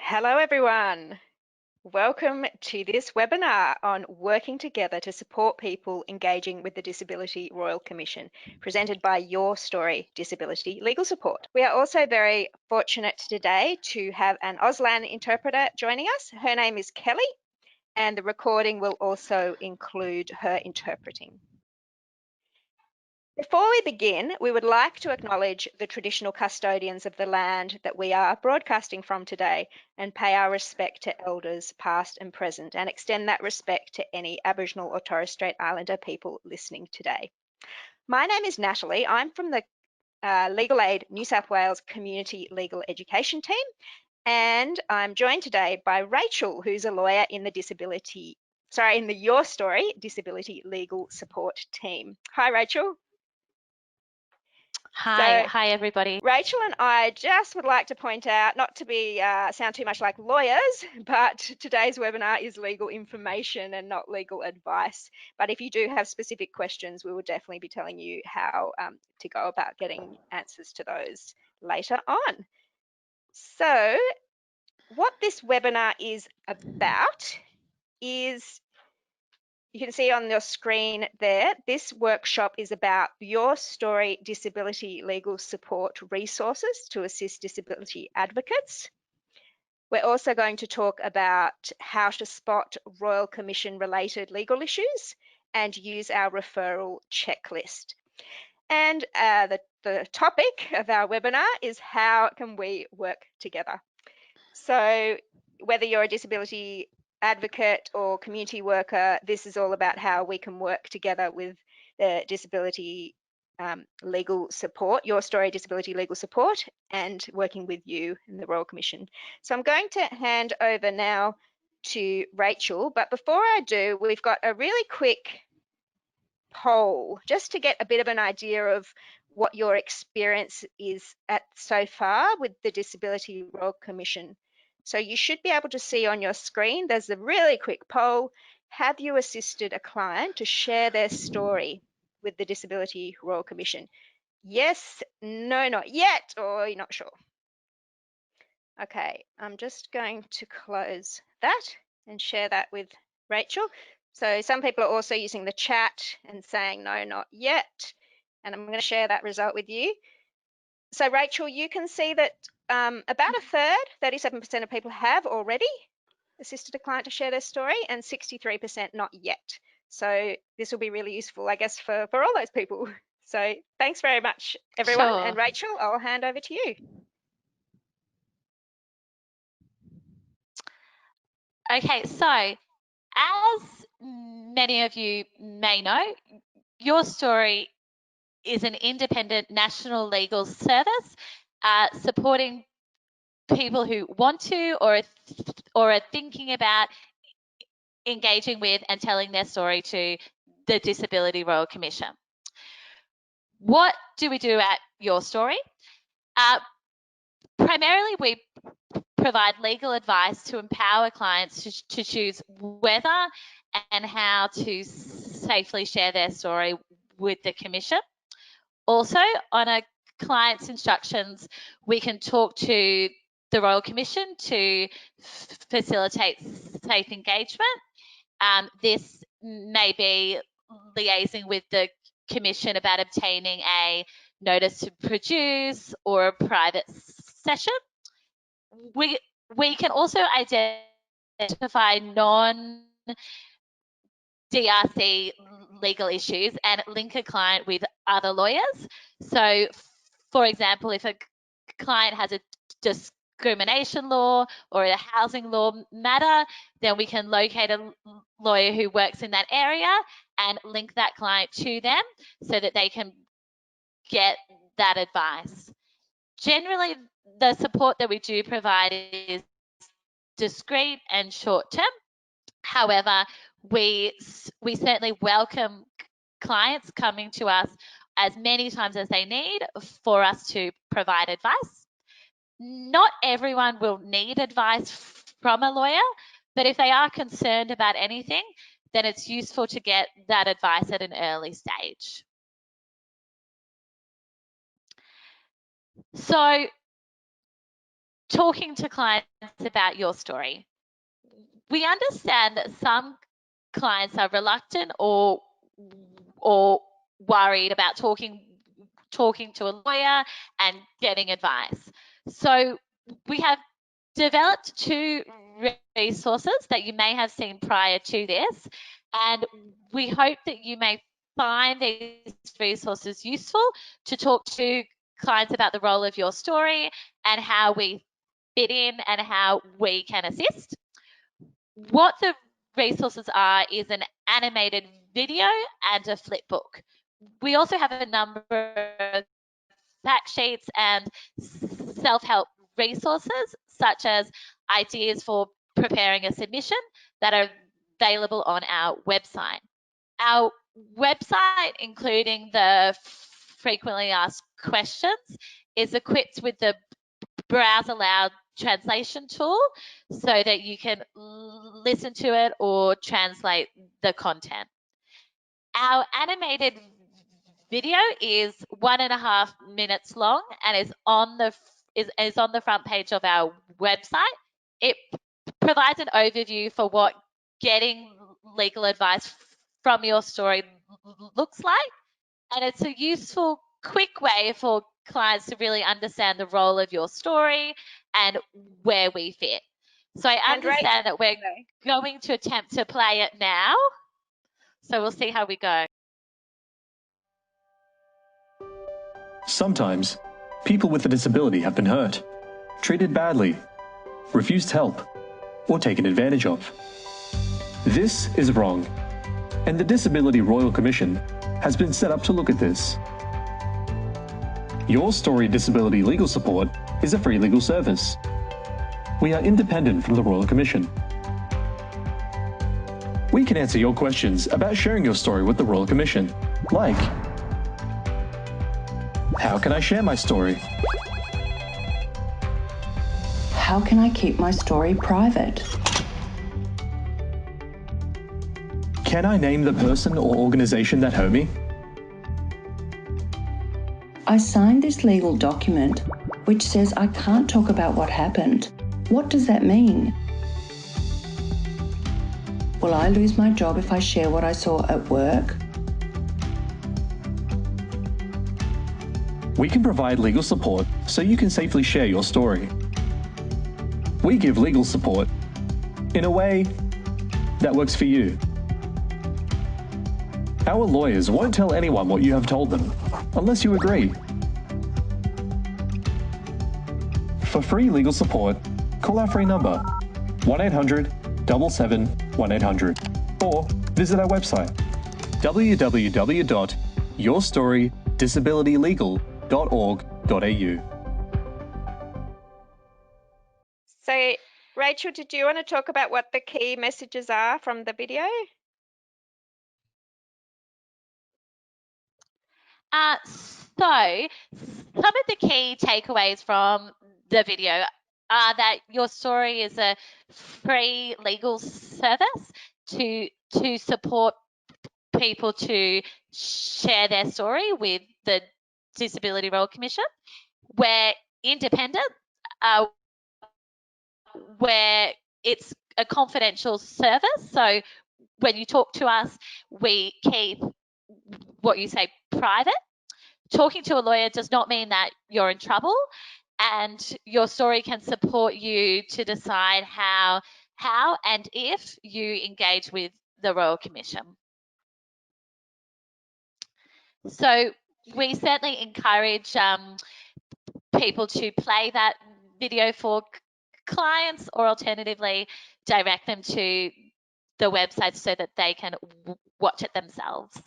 Hello everyone. Welcome to this webinar on working together to support people engaging with the Disability Royal Commission, presented by Your Story Disability Legal Support. We are also very fortunate today to have an Auslan interpreter joining us. Her name is Kelly, and the recording will also include her interpreting. Before we begin, we would like to acknowledge the traditional custodians of the land that we are broadcasting from today and pay our respect to elders past and present and extend that respect to any Aboriginal or Torres Strait Islander people listening today. My name is Natalie. I'm from the Legal Aid New South Wales Community Legal Education team, and I'm joined today by Rachel, who's a lawyer in the Your Story Disability Legal Support team. Hi, Rachel. Hi everybody. Rachel and I just would like to point out, not to be sound too much like lawyers, but today's webinar is legal information and not legal advice. But if you do have specific questions, we will definitely be telling you how to go about getting answers to those later on. So what this webinar is about is, you can see on your screen there, this workshop is about Your Story Disability Legal Support resources to assist disability advocates. We're also going to talk about how to spot Royal Commission related legal issues and use our referral checklist. And the topic of our webinar is how can we work together? So whether you're a disability advocate or community worker, this is all about how we can work together with the disability legal support, Your Story Disability Legal Support, and working with you in the Royal Commission. So I'm going to hand over now to Rachel, but before I do, we've got a really quick poll just to get a bit of an idea of what your experience is at so far with the Disability Royal Commission. So you should be able to see on your screen, there's a really quick poll. Have you assisted a client to share their story with the Disability Royal Commission? Yes, no, not yet, or you're not sure. Okay, I'm just going to close that and share that with Rachel. So some people are also using the chat and saying no, not yet. And I'm going to share that result with you. So Rachel, you can see that about a third, 37% of people have already assisted a client to share their story and 63% not yet. So this will be really useful, I guess, for all those people. So thanks very much, everyone. Sure. And Rachel, I'll hand over to you. Okay, so as many of you may know, Your Story is an independent national legal service supporting people who want to or are thinking about engaging with and telling their story to the Disability Royal Commission. What do we do at Your Story? Primarily, we provide legal advice to empower clients to choose whether and how to safely share their story with the Commission. Also, on a client's instructions, we can talk to the Royal Commission to facilitate safe engagement. This may be liaising with the Commission about obtaining a notice to produce or a private session. We can also identify non-DRC legal issues and link a client with other lawyers. So, for example, if a client has a discrimination law or a housing law matter, then we can locate a lawyer who works in that area and link that client to them so that they can get that advice. Generally, the support that we do provide is discreet and short term. However, we certainly welcome clients coming to us as many times as they need for us to provide advice. Not everyone will need advice from a lawyer, but if they are concerned about anything, then it's useful to get that advice at an early stage. So talking to clients about your story. We understand that some clients are reluctant or worried about talking to a lawyer and getting advice. So we have developed two resources that you may have seen prior to this, and we hope that you may find these resources useful to talk to clients about the role of your story and how we fit in and how we can assist. What the resources are is an animated video and a flipbook. We also have a number of fact sheets and self-help resources, such as ideas for preparing a submission, that are available on our website. Our website, including the frequently asked questions, is equipped with the browse aloud translation tool so that you can listen to it or translate the content. Our animated video is 1.5 minutes long and is on the front page of our website. It provides an overview for what getting legal advice from your story looks like, and it's a useful, quick way for clients to really understand the role of your story and where we fit. So I And Rach, understand that we're going to attempt to play it now. So we'll see how we go. Sometimes, people with a disability have been hurt, treated badly, refused help, or taken advantage of. This is wrong, and the Disability Royal Commission has been set up to look at this. Your Story Disability Legal Support is a free legal service. We are independent from the Royal Commission. We can answer your questions about sharing your story with the Royal Commission, like: how can I share my story? How can I keep my story private? Can I name the person or organization that hurt me? I signed this legal document which says I can't talk about what happened. What does that mean? Will I lose my job if I share what I saw at work? We can provide legal support so you can safely share your story. We give legal support in a way that works for you. Our lawyers won't tell anyone what you have told them, unless you agree. For free legal support, call our free number, 1-800-77-1800, or visit our website, www.yourstorydisabilitylegal.org.au. So, Rachel, did you want to talk about what the key messages are from the video? So some of the key takeaways from the video are that your story is a free legal service to support people to share their story with the Disability Royal Commission. We're independent, where it's a confidential service. So when you talk to us, we keep what you say private. Talking to a lawyer does not mean that you're in trouble, and your story can support you to decide how and if you engage with the Royal Commission. So we certainly encourage people to play that video for clients, or alternatively direct them to the website so that they can watch it themselves.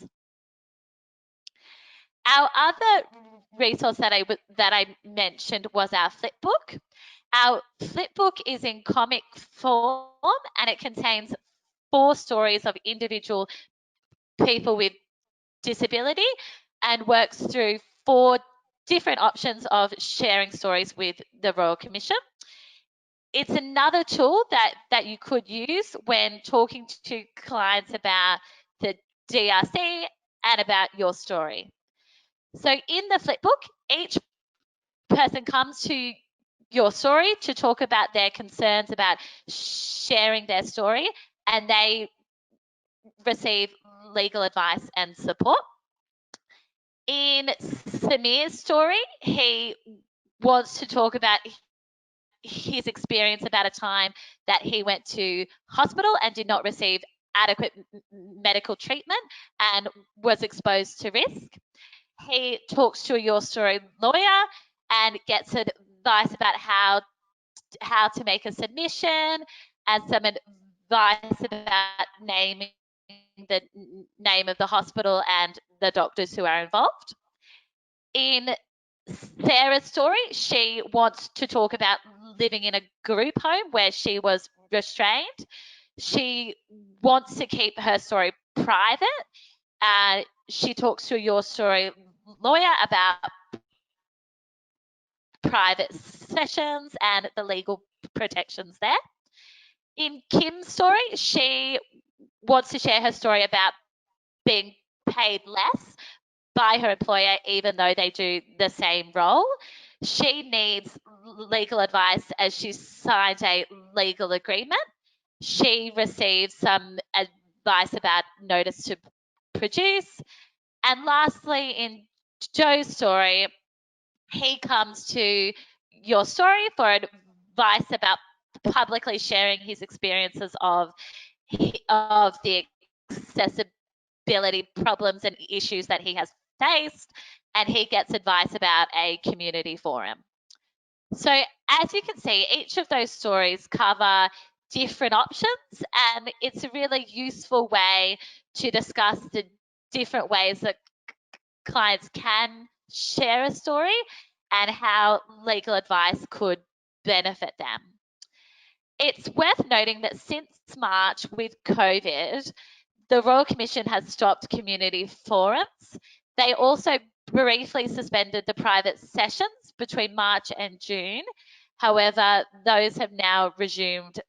Our other resource that I mentioned was our Flipbook. Our Flipbook is in comic form, and it contains 4 stories of individual people with disability and works through 4 different options of sharing stories with the Royal Commission. It's another tool that you could use when talking to clients about the DRC and about your story. So in the Flipbook, each person comes to your story to talk about their concerns about sharing their story, and they receive legal advice and support. In Samir's story, he wants to talk about his experience about a time that he went to hospital and did not receive adequate medical treatment and was exposed to risk. He talks to a Your Story lawyer and gets advice about how to make a submission and some advice about naming the name of the hospital and the doctors who are involved. In Sarah's story, she wants to talk about living in a group home where she was restrained. She wants to keep her story private. She talks to a Your Story lawyer about private sessions and the legal protections there. In Kim's story, she wants to share her story about being paid less by her employer, even though they do the same role. She needs legal advice as she signs a legal agreement. She receives some advice about notice to produce. And lastly, in Joe's story, he comes to Your Story for advice about publicly sharing his experiences of the accessibility problems and issues that he has faced, and he gets advice about a community forum. So as you can see, each of those stories cover different options, and it's a really useful way to discuss the different ways that clients can share a story and how legal advice could benefit them. It's worth noting that since March with COVID, the Royal Commission has stopped community forums. They also briefly suspended the private sessions between March and June. However, those have now resumed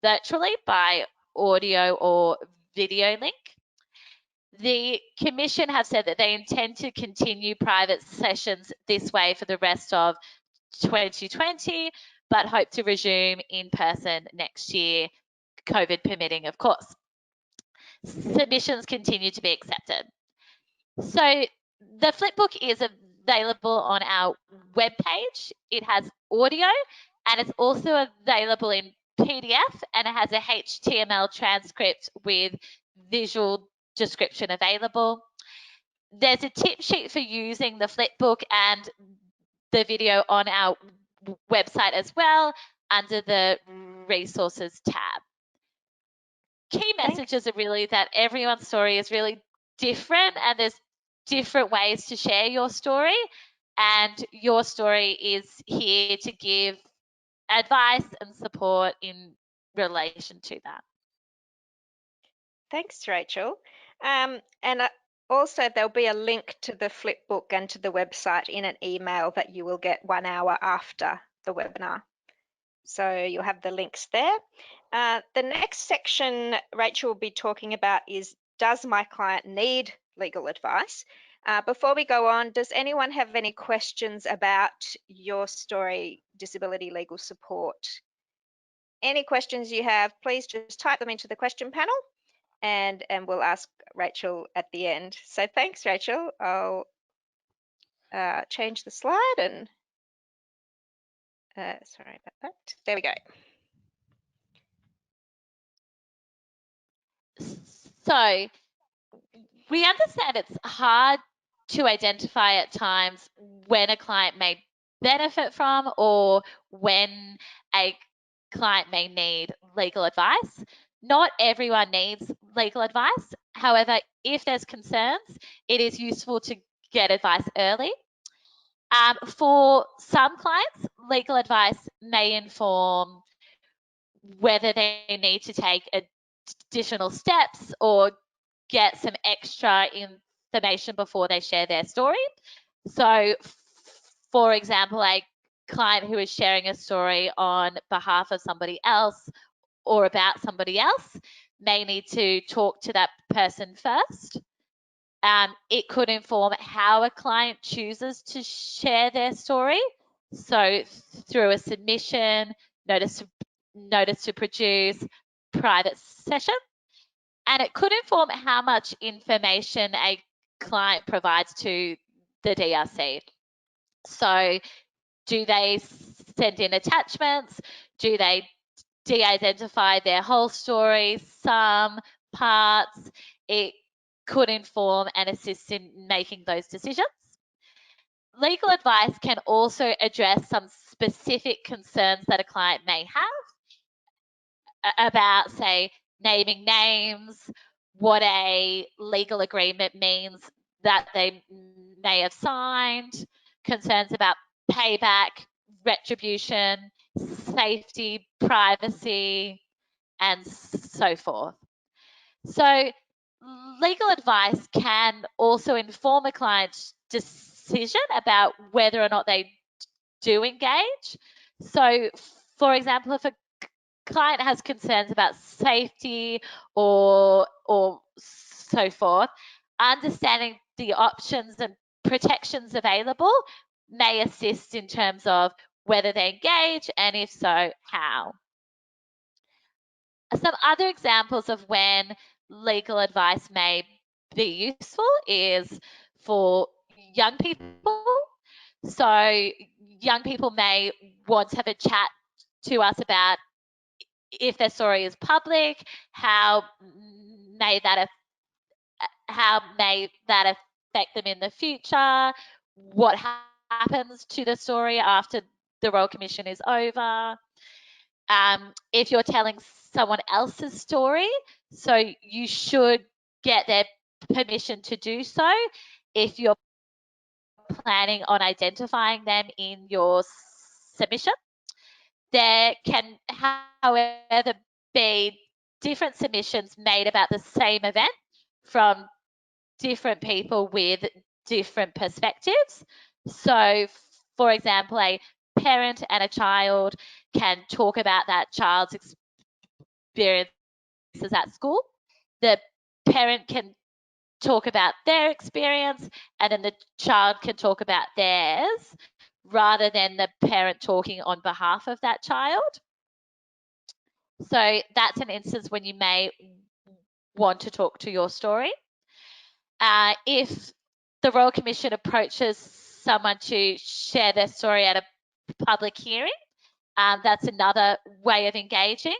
virtually by audio or video link. The Commission have said that they intend to continue private sessions this way for the rest of 2020, but hope to resume in person next year, COVID permitting, of course. Submissions continue to be accepted. So the Flipbook is available on our webpage. It has audio and it's also available in PDF, and it has a HTML transcript with visual description available. There's a tip sheet for using the Flipbook and the video on our website as well under the resources tab. Key messages are really that everyone's story is really different and there's different ways to share your story, and Your Story is here to give advice and support in relation to that. Thanks, Rachel. And also, there'll be a link to the Flipbook and to the website in an email that you will get 1 hour after the webinar. So you'll have the links there. The next section Rachel will be talking about is, does my client need legal advice? Before we go on, does anyone have any questions about Your Story disability legal support? Any questions you have, please just type them into the question panel and we'll ask Rachel at the end. So thanks, Rachel. I'll change the slide and sorry about that. There we go. So we understand it's hard to identify at times when a client may benefit from or when a client may need legal advice. Not everyone needs legal advice. However, if there's concerns, it is useful to get advice early. For some clients, legal advice may inform whether they need to take additional steps or get some extra information before they share their story. So, for example, a client who is sharing a story on behalf of somebody else or about somebody else may need to talk to that person first. It could inform how a client chooses to share their story. So through a submission, notice to produce, private session, and it could inform how much information a client provides to the DRC. So do they send in attachments? Do they de-identify their whole story, some parts? It could inform and assist in making those decisions. Legal advice can also address some specific concerns that a client may have about, say, naming names, what a legal agreement means that they may have signed, concerns about payback, retribution, safety, privacy, and so forth. So legal advice can also inform a client's decision about whether or not they do engage. So, for example, if a client has concerns about safety or so forth, understanding the options and protections available may assist in terms of whether they engage, and if so, how. Some other examples of when legal advice may be useful is for young people. So young people may want to have a chat to us about if their story is public, how may that affect them in the future, what happens to the story after the Royal Commission is over. If you're telling someone else's story, so you should get their permission to do so if you're planning on identifying them in your submission. There can, however, be different submissions made about the same event from different people with different perspectives. So, for example, a parent and a child can talk about that child's experiences at school. The parent can talk about their experience, and then the child can talk about theirs, rather than the parent talking on behalf of that child. So that's an instance when you may want to talk to your story. If the Royal Commission approaches someone to share their story at a public hearing, that's another way of engaging,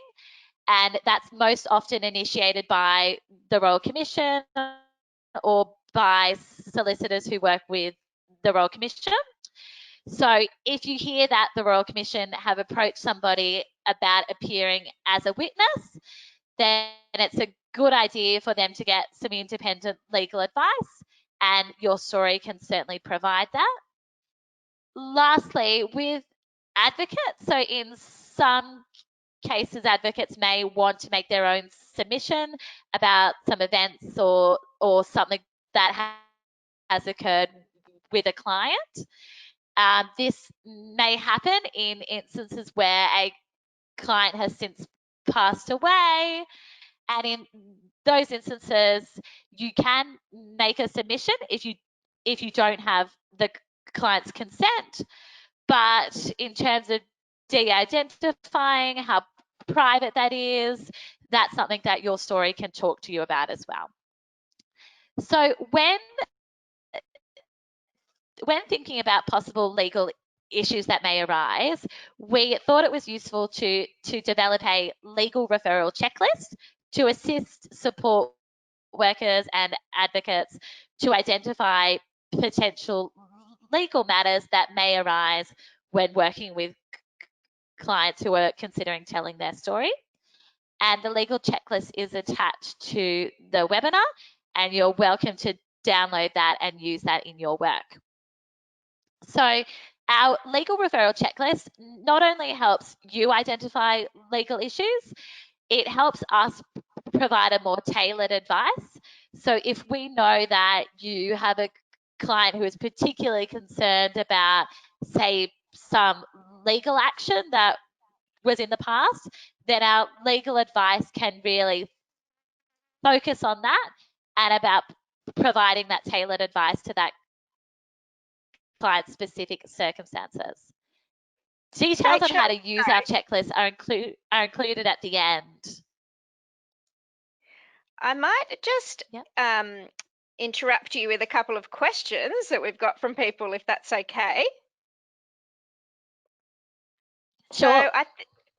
and that's most often initiated by the Royal Commission or by solicitors who work with the Royal Commission. So if you hear that the Royal Commission have approached somebody about appearing as a witness, then it's a good idea for them to get some independent legal advice, and your story can certainly provide that. Lastly, with advocates, so in some cases, advocates may want to make their own submission about some events or something that has occurred with a client. This may happen in instances where a client has since passed away, and in those instances, you can make a submission if you don't have the client's consent. But in terms of de-identifying how private that is, that's something that your story can talk to you about as well. So when thinking about possible legal issues that may arise, we thought it was useful to develop a legal referral checklist to assist support workers and advocates to identify potential legal matters that may arise when working with clients who are considering telling their story. And the legal checklist is attached to the webinar, and you're welcome to download that and use that in your work. So our legal referral checklist not only helps you identify legal issues, it helps us provide a more tailored advice. So if we know that you have a client who is particularly concerned about, say, some legal action that was in the past, then our legal advice can really focus on that and about providing that tailored advice to that client's specific circumstances. Details on Rachel, how to use our checklist are included at the end. I might just Yep. interrupt you with a couple of questions that we've got from people, if that's okay. Sure. So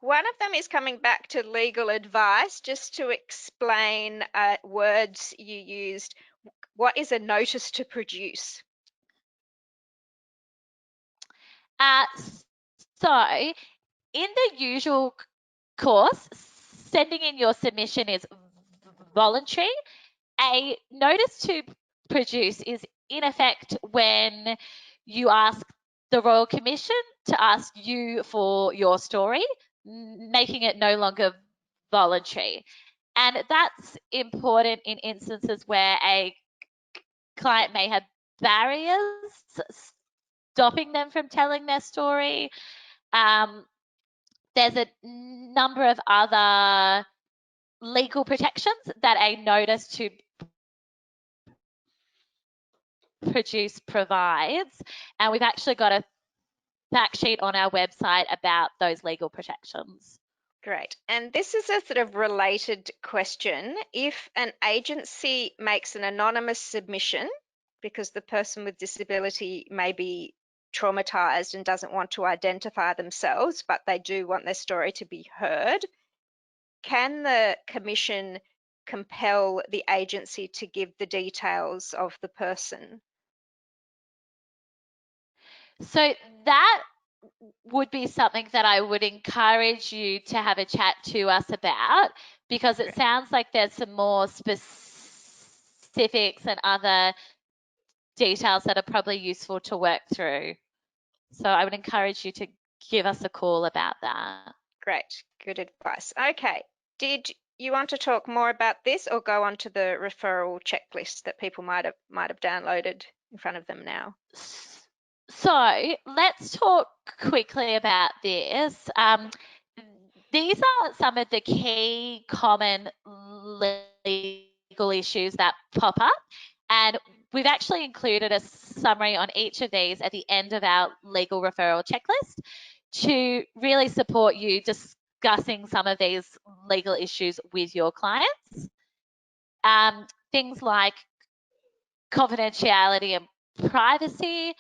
one of them is coming back to legal advice, just to explain words you used. What is a notice to produce? So in the usual course, sending in your submission is voluntary. A notice to produce is in effect when you ask the Royal Commission to ask you for your story, making it no longer voluntary. And that's important in instances where a client may have barriers stopping them from telling their story. There's a number of other legal protections that a notice to produce provides, and we've actually got a fact sheet on our website about those legal protections. Great. And this is a sort of related question. If an agency makes an anonymous submission because the person with disability may be traumatized and doesn't want to identify themselves, but they do want their story to be heard, can the Commission compel the agency to give the details of the person? So that would be something that I would encourage you to have a chat to us about, because it sounds like there's some more specifics and other details that are probably useful to work through. So I would encourage you to give us a call about that. Great, good advice. Okay, did you want to talk more about this or go on to the referral checklist that people might have downloaded in front of them now? So let's talk quickly about this. These are some of the key common legal issues that pop up, and we've actually included a summary on each of these at the end of our legal referral checklist to really support you discussing some of these legal issues with your clients. Things like confidentiality and privacy.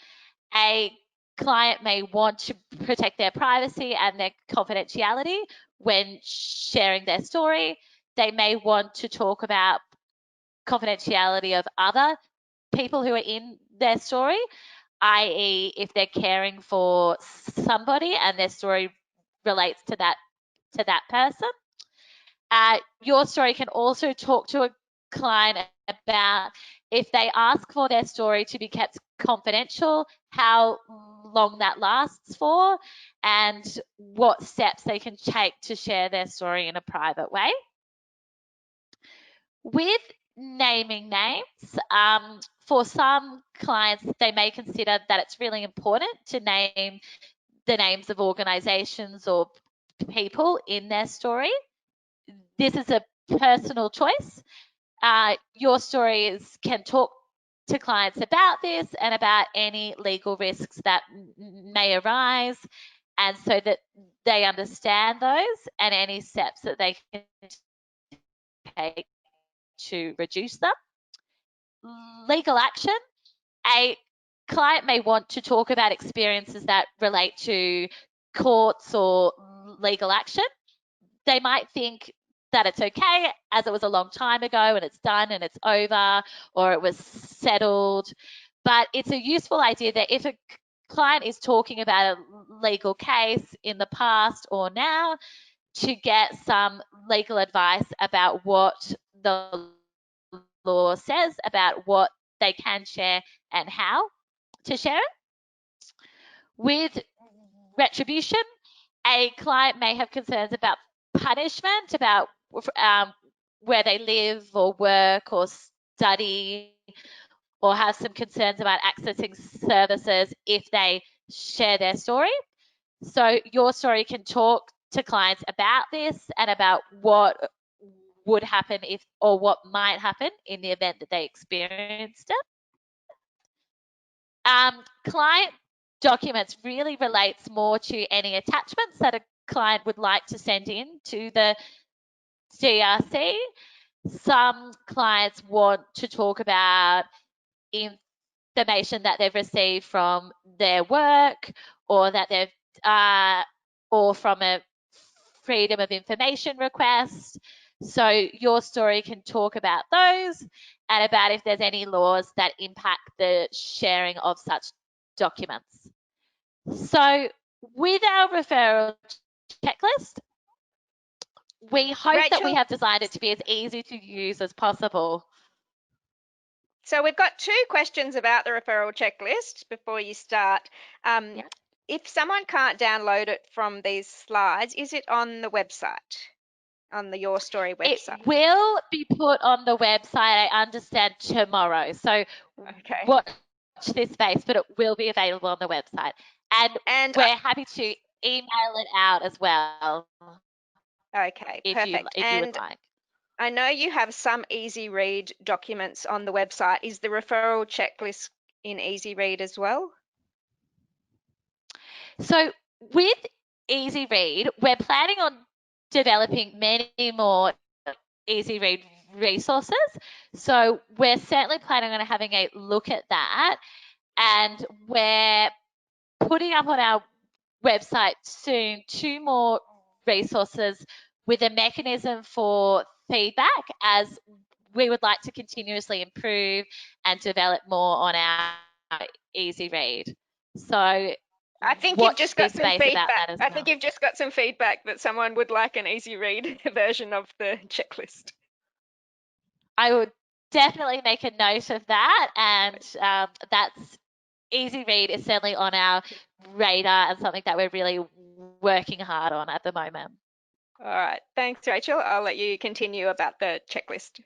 A client may want to protect their privacy and their confidentiality when sharing their story. They may want to talk about confidentiality of other people who are in their story, i.e., if they're caring for somebody and their story relates to that person. Your story can also talk to a client about if they ask for their story to be kept confidential, how long that lasts for, and what steps they can take to share their story in a private way. With naming names, for some clients, they may consider that it's really important to name the names of organisations or people in their story. This is a personal choice. Your stories can talk to clients about this and about any legal risks that may arise, and so that they understand those and any steps that they can take to reduce them. Legal action. A client may want to talk about experiences that relate to courts or legal action. They might think that it's okay as it was a long time ago and it's done and it's over, or it was settled. But it's a useful idea that if a client is talking about a legal case in the past or now, to get some legal advice about what the law says about what they can share and how to share it. With retribution, a client may have concerns about punishment, about where they live or work or study, or have some concerns about accessing services if they share their story. So your story can talk to clients about this and about what would happen if, or what might happen in the event that they experienced it. Client documents really relates more to any attachments that a client would like to send in to the DRC. Some clients want to talk about information that they've received from their work, or that they've or from a freedom of information request. So your story can talk about those and about if there's any laws that impact the sharing of such documents. So with our referral checklist, we hope that we Rachel, have designed it to be as easy to use as possible. so we've got 2 questions about the referral checklist before you start. Yeah. If someone can't download it from these slides, is it on the website, on the Your Story website? It will be put on the website, I understand, tomorrow. So Okay. watch this space, but it will be available on the website. And we're happy to email it out as well. Okay, if perfect. you would like. I know you have some easy read documents on the website. Is the referral checklist in easy read as well? So with Easy Read, we're planning on developing many more Easy Read resources. So we're certainly planning on having a look at that, and we're putting up on our website soon 2 more resources with a mechanism for feedback, as we would like to continuously improve and develop more on our Easy Read. So I think you've watch just got this some space about feedback. that as I well. think you've just got some feedback that someone would like an easy read version of the checklist. I would definitely make a note of that, and that's Easy Read is certainly on our radar and something that we're really working hard on at the moment. All right. Thanks, Rachel. I'll let you continue about the checklist.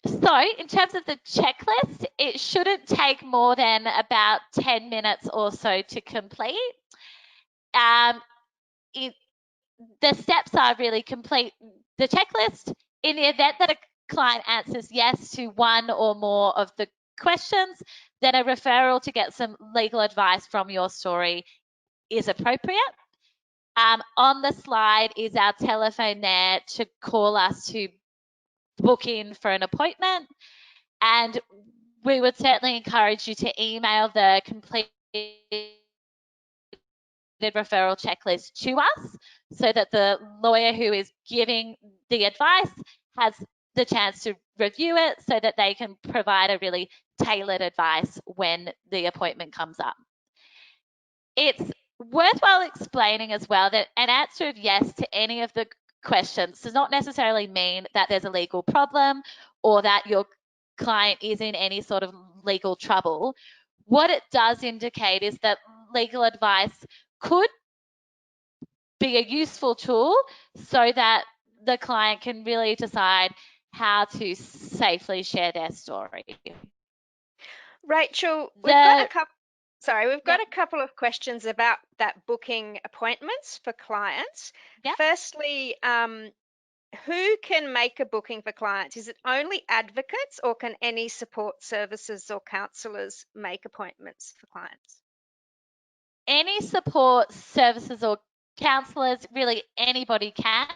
So in terms of the checklist, it shouldn't take more than about 10 minutes or so to complete. The steps are really complete the checklist. In the event that a client answers yes to one or more of the questions, then a referral to get some legal advice from your story is appropriate. On the slide is our telephone there to call us to book in for an appointment. And we would certainly encourage you to email the completed referral checklist to us, so that the lawyer who is giving the advice has the chance to review it, so that they can provide a really tailored advice when the appointment comes up. It's worthwhile explaining as well that an answer of yes to any of the questions does not necessarily mean that there's a legal problem or that your client is in any sort of legal trouble. What it does indicate is that legal advice could be a useful tool so that the client can really decide how to safely share their story. Rachel, we've got a couple of questions about that booking appointments for clients. Yeah. Firstly, who can make a booking for clients? Is it only advocates, or can any support services or counsellors make appointments for clients? Any support services or counsellors, really anybody can.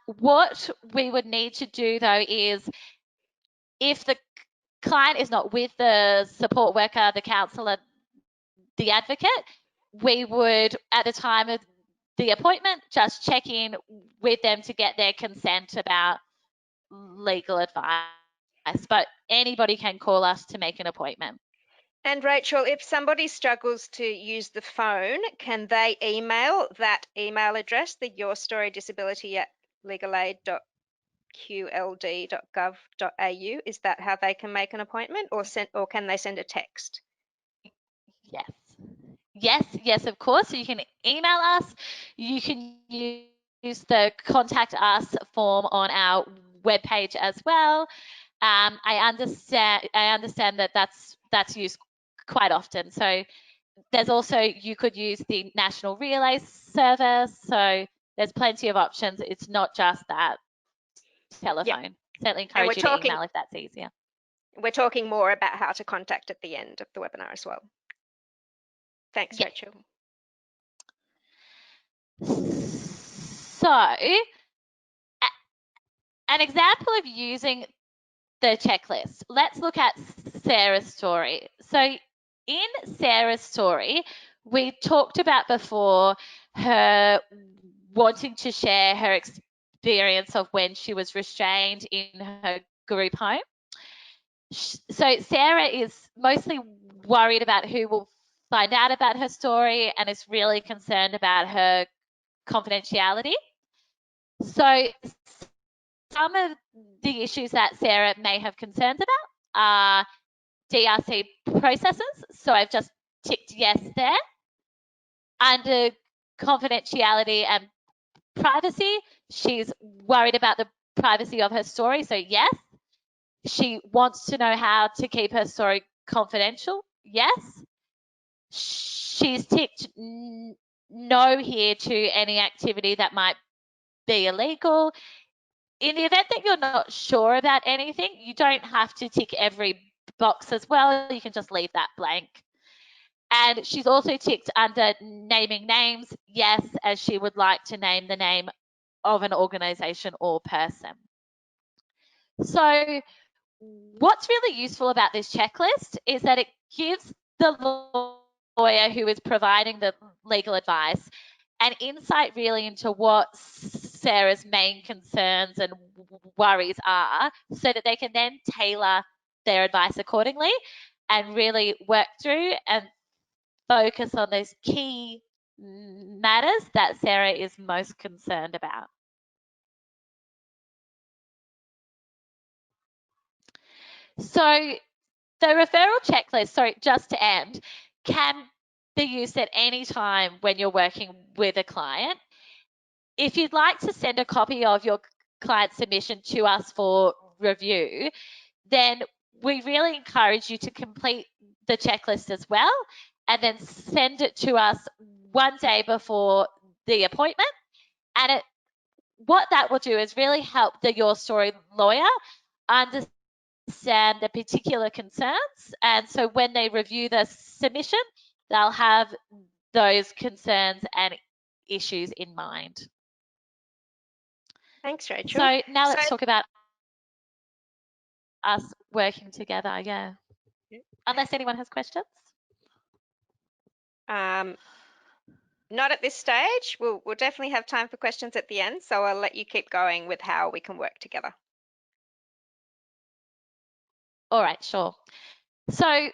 What we would need to do though is, if the client is not with the support worker, the counsellor, the advocate, we would, at the time of the appointment, just check in with them to get their consent about legal advice. But anybody can call us to make an appointment. And Rachel, if somebody struggles to use the phone, can they email that email address, the yourstory@legalaid.qld.gov.au? Is that how they can make an appointment, or can they send a text? Yes, of course. So you can email us. You can use the contact us form on our webpage as well. I understand that that's used quite often. So there's also, you could use the National Relay service. So there's plenty of options. It's not just that telephone. Yep. Certainly And we're encourage you to talking email if that's easier. We're talking more about how to contact at the end of the webinar as well. Thanks, Yeah. Rachel. So, an example of using the checklist. Let's look at Sarah's story. So, in Sarah's story, we talked about before her wanting to share her experience of when she was restrained in her group home. So Sarah is mostly worried about who will find out about her story and is really concerned about her confidentiality. So some of the issues that Sarah may have concerns about are DRC processes. So I've just ticked yes there. Under confidentiality and privacy, she's worried about the privacy of her story. So yes. She wants to know how to keep her story confidential. Yes. She's ticked no here to any activity that might be illegal. In the event that you're not sure about anything, you don't have to tick every box as well. You can just leave that blank. And she's also ticked under naming names, yes, as she would like to name the name of an organization or person. So what's really useful about this checklist is that it gives the lawyer who is providing the legal advice an insight really into what Sarah's main concerns and worries are, so that they can then tailor their advice accordingly and really work through and focus on those key matters that Sarah is most concerned about. So the referral checklist, sorry, just to end, can be used at any time when you're working with a client. If you'd like to send a copy of your client submission to us for review, then we really encourage you to complete the checklist as well and then send it to us one day before the appointment. And what that will do is really help the Your Story lawyer understand the particular concerns. And so when they review the submission, they'll have those concerns and issues in mind. Thanks, Rachel. So now let's talk about us working together. Yeah. Unless anyone has questions. Not at this stage. We'll definitely have time for questions at the end, so I'll let you keep going with how we can work together. All right, sure. So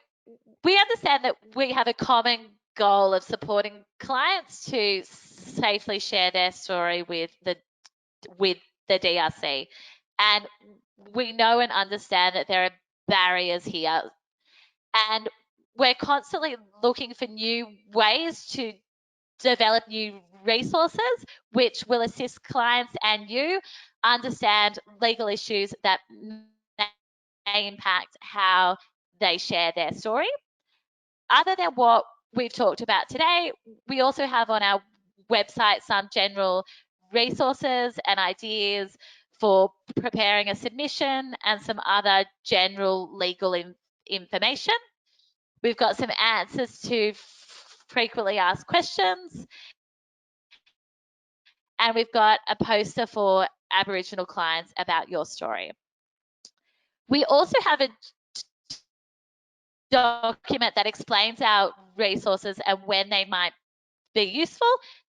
we understand that we have a common goal of supporting clients to safely share their story with the DRC. And we know and understand that there are barriers here. And we're constantly looking for new ways to develop new resources which will assist clients and you understand legal issues that may impact how they share their story. Other than what we've talked about today, we also have on our website some general resources and ideas for preparing a submission and some other general legal information. We've got some answers to frequently asked questions, and we've got a poster for Aboriginal clients about your story. We also have a document that explains our resources and when they might be useful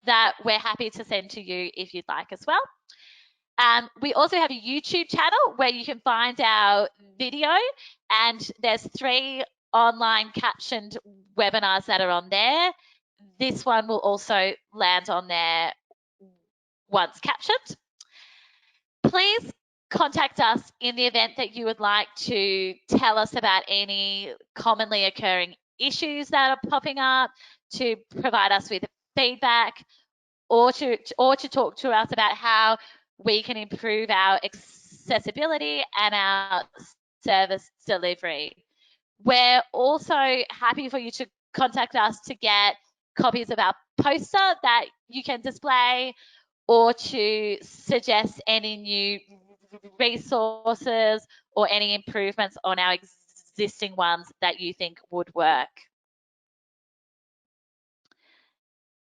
that we're happy to send to you if you'd like as well. We also have a YouTube channel where you can find our video, and there's 3 online captioned webinars that are on there. This one will also land on there once captioned. Please contact us in the event that you would like to tell us about any commonly occurring issues that are popping up, to provide us with feedback, or to talk to us about how we can improve our accessibility and our service delivery. We're also happy for you to contact us to get copies of our poster that you can display, or to suggest any new resources or any improvements on our existing ones that you think would work.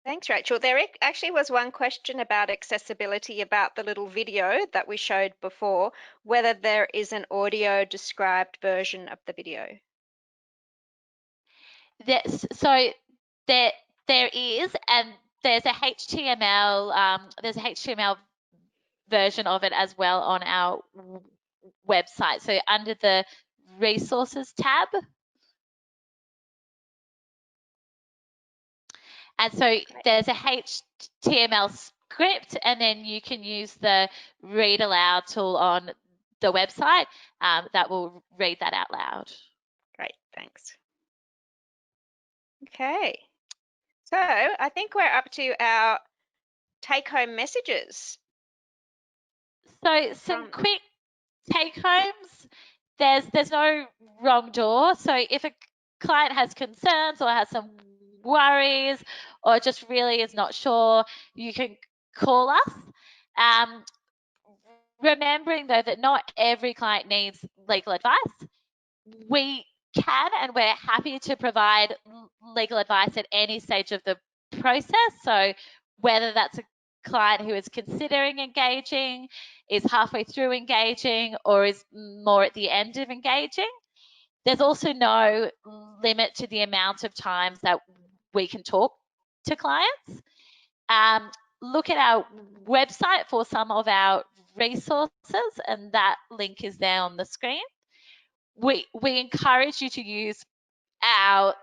Thanks, Rachel. There actually was one question about accessibility about the little video that we showed before, whether there is an audio described version of the video. So there is, and there's a HTML version of it as well on our website. So under the resources tab. And so there's a HTML script, and then you can use the read aloud tool on the website that will read that out loud. Great, thanks. Okay, so I think we're up to our take-home messages. So some quick take-homes. There's no wrong door. So if a client has concerns or has some worries or just really is not sure, you can call us. Remembering though that not every client needs legal advice. We can and we're happy to provide legal advice at any stage of the process. So whether that's a client who is considering engaging, is halfway through engaging, or is more at the end of engaging. There's also no limit to the amount of times that we can talk to clients. Look at our website for some of our resources, and that link is there on the screen. We encourage you to use our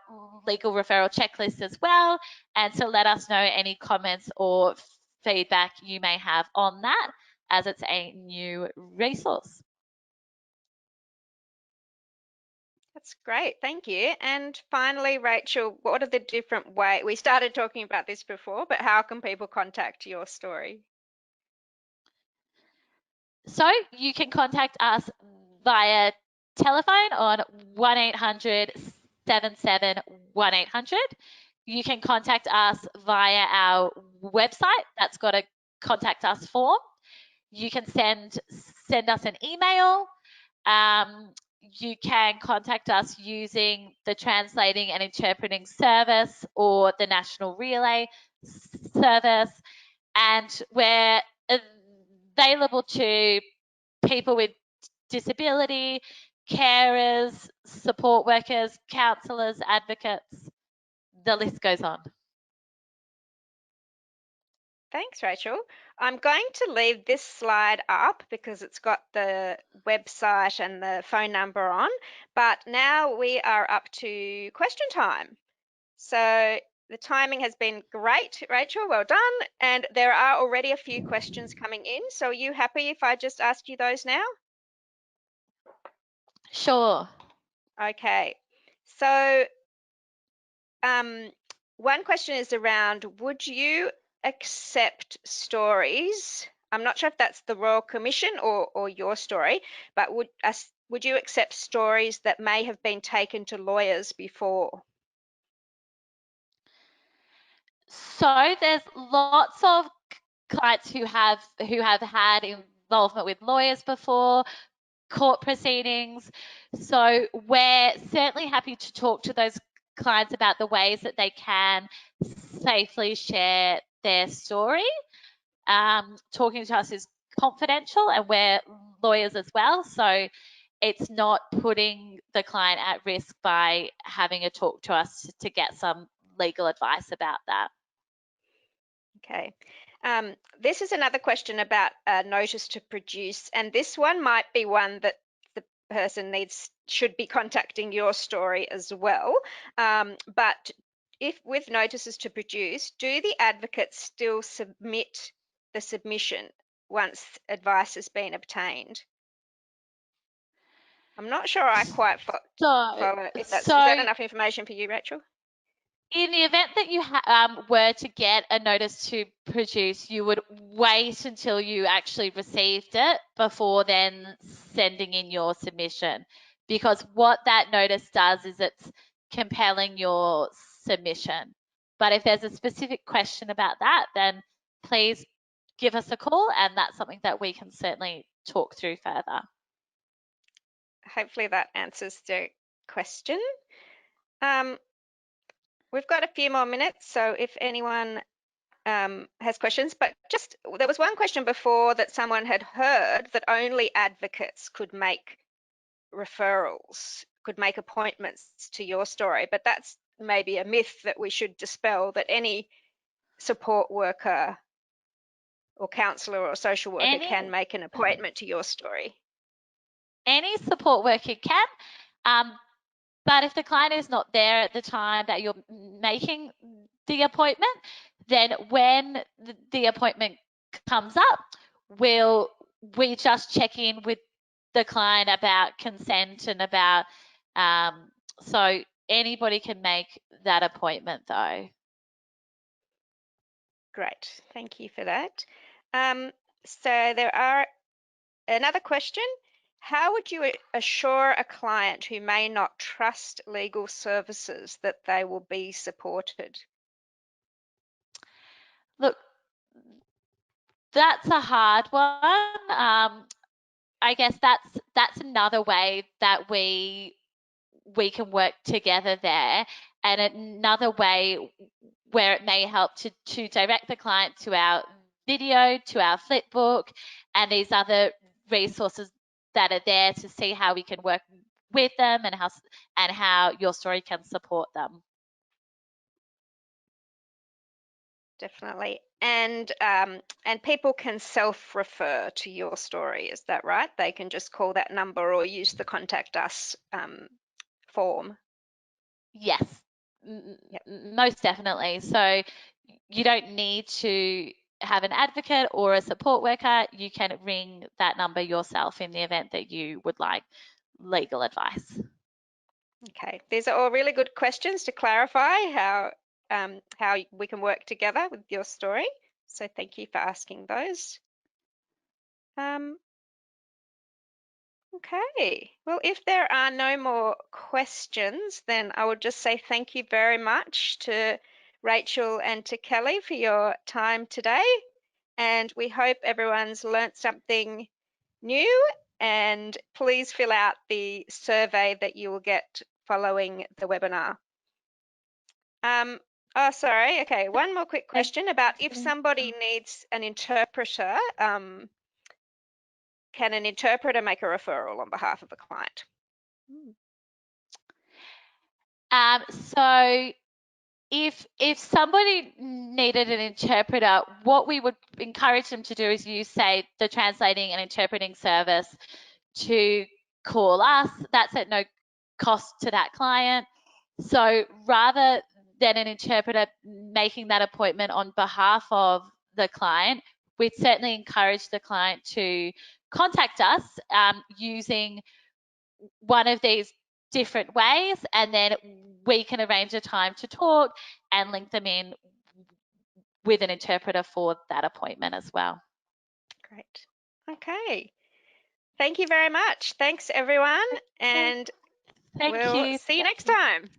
legal referral checklist as well, and to let us know any comments or feedback you may have on that, as it's a new resource. That's great, thank you. And finally, Rachel, what are the different ways? We started talking about this before, but how can people contact your story? So you can contact us via telephone on 1800 77 1800. You can contact us via our website that's got a contact us form. You can send us an email. You can contact us using the translating and interpreting service or the National Relay service, and we're available to people with disability, carers, support workers, counsellors, advocates. The list goes on. Thanks, Rachel. I'm going to leave this slide up because it's got the website and the phone number on, but now we are up to question time. So the timing has been great, Rachel, well done. And there are already a few questions coming in. So are you happy if I just ask you those now? Sure. Okay. So one question is around, would you accept stories? I'm not sure if that's the Royal Commission or your story, but would you accept stories that may have been taken to lawyers before? So there's lots of clients who have had involvement with lawyers before, court proceedings. So we're certainly happy to talk to those clients about the ways that they can safely share their story. Talking to us is confidential, and we're lawyers as well, so it's not putting the client at risk by having a talk to us to get some legal advice about that. Okay. This is another question about a notice to produce, and this one might be one that the person should be contacting your story as well. But if with notices to produce, do the advocates still submit the submission once advice has been obtained? I'm not sure I quite follow. Is that enough information for you, Rachel? In the event that you were to get a notice to produce, you would wait until you actually received it before then sending in your submission, because what that notice does is it's compelling your submission. But if there's a specific question about that, then please give us a call, and that's something that we can certainly talk through further. hopefully that answers the question. We've got a few more minutes, so if anyone has questions, but just there was one question before that someone had heard that only advocates could make referrals, could make appointments to your story, but that's maybe a myth that we should dispel, that any support worker or counsellor or social worker can make an appointment to your story. Any support worker can, but if the client is not there at the time that you're making the appointment, then when the appointment comes up, we just check in with the client about consent and about, so anybody can make that appointment though. Great, thank you for that. So there are another question. How would you assure a client who may not trust legal services that they will be supported? Look, that's a hard one. I guess that's another way that we can work together there, and another way where it may help to direct the client to our video, to our Flipbook, and these other resources that are there to see how we can work with them and how your story can support them. Definitely. And people can self-refer to your story, is that right? They can just call that number or use the contact us form. Yes, most definitely. So you don't need to have an advocate or a support worker. You can ring that number yourself in the event that you would like legal advice. Okay, these are all really good questions to clarify how we can work together with your story. So thank you for asking those. Okay, well, if there are no more questions, then I would just say thank you very much to Rachel and to Kelly for your time today. And we hope everyone's learnt something new, and please fill out the survey that you will get following the webinar. Oh, sorry. Okay, one more quick question about if somebody needs an interpreter, can an interpreter make a referral on behalf of a client? So if somebody needed an interpreter, what we would encourage them to do is use, say, the translating and interpreting service to call us. That's at no cost to that client. So rather than an interpreter making that appointment on behalf of the client, we'd certainly encourage the client to contact us using one of these different ways, and then we can arrange a time to talk and link them in with an interpreter for that appointment as well. Great. Okay. Thank you very much. Thanks, everyone. And we'll see you next time.